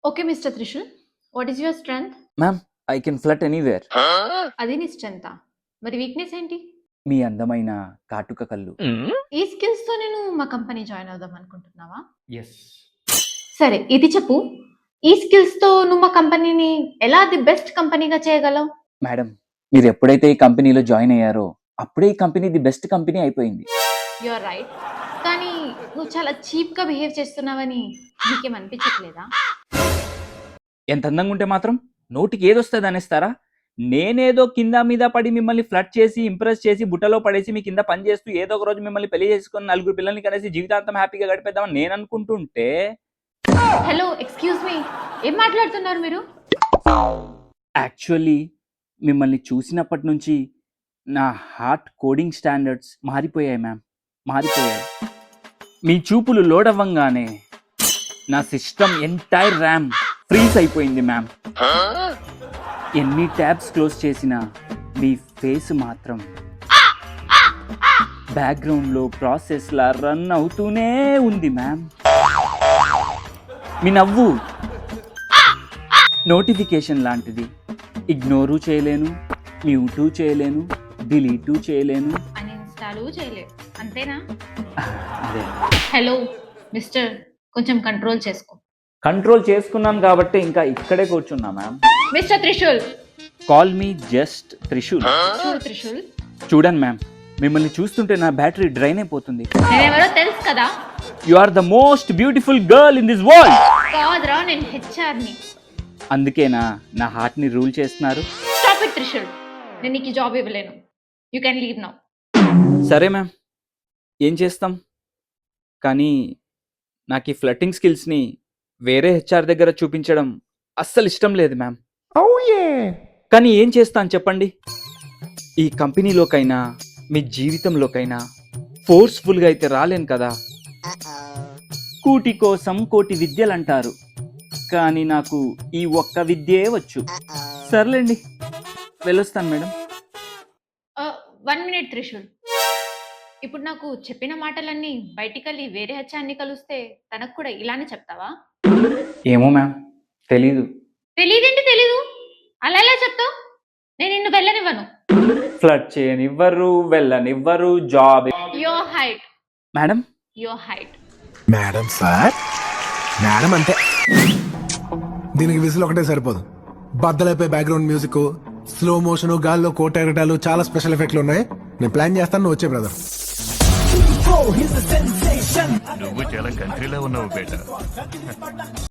Okay mister Trishul, what is your strength? Ma'am, I can flirt anywhere. అది నీ స్ట్రెంగ్తా? మరి weakness ఏంటి? మీ అందమైన కాటుక కళ్ళు. ఈ స్కిల్స్ తో నేను మా కంపెనీ జాయిన్ అవుదాం అనుకుంటున్నావా? ఎస్. సరే ఇది చెప్పు, ఈ స్కిల్స్ తో నువ్వు మా కంపెనీని ఎలా ది బెస్ట్ కంపెనీగా చేయగలవు? మేడం, మీరు ఎప్పుడైతే ఈ కంపెనీలో జాయిన్ అయ్యారో అప్పుడే ఈ కంపెనీ ది బెస్ట్ కంపెనీ అయిపోయింది. యు ఆర్ రైట్, కానీ నువ్వు చాలా చీప్ గా బిహేవ్ చేస్తున్నావని నీకేం అనిపించట్లేదా? ఎంత అందంగా ఉంటే మాత్రం నోటికి ఏదొస్తుంది అనేస్తారా? నేనేదో కింద మీద పడి మిమ్మల్ని ఫ్లట్ చేసి ఇంప్రెస్ చేసి బుట్టలో పడేసి మీ కింద పని చేస్తూ ఏదో ఒక రోజు మిమ్మల్ని పెళ్లి చేసుకుని 4 పిల్లల్ని కనేసి జీవితాంతం హ్యాపీగా గడిపేద్దామని నేను అనుకుంటుంటే. హలో, ఎక్స్క్యూజ్ మీ, ఏం మాట్లాడుతున్నారు మీరు? యాక్చువల్లీ మిమ్మల్ని చూసినప్పటి నుంచి నా హార్ట్ కోడింగ్ స్టాండర్డ్స్ మారిపోయాయి మ్యామ్, మారిపోయాయి. మీ చూపులు లోడ్ అవ్వంగానే నా సిస్టమ్ ఎంటైర్ ర్యామ్ ఫ్రీజ్ అయిపోయింది మ్యామ్. ఎన్ని ట్యాబ్స్ క్లోజ్ చేసినా మీ ఫేస్ మాత్రం బ్యాక్గ్రౌండ్లో ప్రాసెస్లా రన్ అవుతూనే ఉంది మ్యామ్. మీ నవ్వు నోటిఫికేషన్ లాంటిది, ఇగ్నోరు చేయలేను, మ్యూటు చేయలేను, డిలీటు చేయలేను, అన్ఇన్స్టాలు చేయలేవు, అంతేనా? అదే. హలో మిస్టర్, కొంచెం కంట్రోల్ చేసుకో. కంట్రోల్ చేసుకున్నాను కాబట్టి ఇంకా ఇక్కడే కూర్చున్నా ma'am. Mister Trishul, call me just Trishul. చూడు త్రిశూల్, చూడండి మ్యామ్, మిమ్మల్ని చూస్తుంటే నా బ్యాటరీ డ్రైన్ అయిపోతుంది. నేనెవరో తెలుసు కదా? You are the most beautiful girl in this world. కాదురా, నేను హెచ్ఆర్ని. అందుకేనా నా హార్ట్ని రూల్ చేస్తున్నారు? స్టాప్ ఇట్ త్రిశూల్, నేను నీకు జాబ్ ఇవ్వలేను. You can leave now. సరే మ్యామ్, ఏం చేస్తాం, కానీ నాకు ఈ ఫ్లట్టింగ్ స్కిల్స్ని వేరే హెచ్ఆర్ దగ్గర చూపించడం అస్సలు ఇష్టం లేదు మ్యామ్. కానీ ఏం చేస్తాను చెప్పండి? ఈ కంపెనీలోకైనా మీ జీవితంలోకైనా ఫోర్స్ఫుల్గా అయితే రాలేను కదా. కూటి కోసం కోటి విద్యలు అంటారు, కానీ నాకు ఈ ఒక్క విద్యే వచ్చు. సర్లేండి, వెళ్ళొస్తాను మేడం. 1 మినిట్ త్రిశూల్, ఇప్పుడు నాకు చెప్పిన మాటలన్నీ బయటికెళ్ళి వేరే హెచ్ఆర్ని కలిస్తే తనకు కూడా ఇలానే చెప్తావా? ఏమో మ్యామ్, తెలీదు. తెలీదేంటి తెలీదు, అలా ఎలా చెప్తావు? నేను నిన్ను వెళ్ళనివ్వను. ఫ్లట్ చేయనివ్వరు, వెళ్ళనివ్వరు, job. Your height madam, your height. Madam sir, madam అంటే దీనికి విసులు ఒకటే సరిపోదు. బద్దలైపోయి బ్యాక్గ్రౌండ్ మ్యూజిక్, స్లో మోషన్, గాల్లో కోట ఎగటాలు, చాలా స్పెషల్ ఎఫెక్ట్లు ఉన్నాయి. నేను ప్లాన్ చేస్తాను, నువ్వు వచ్చే బ్రదర్. నువ్వు చాలా కంట్రీలో ఉన్నావు బేట.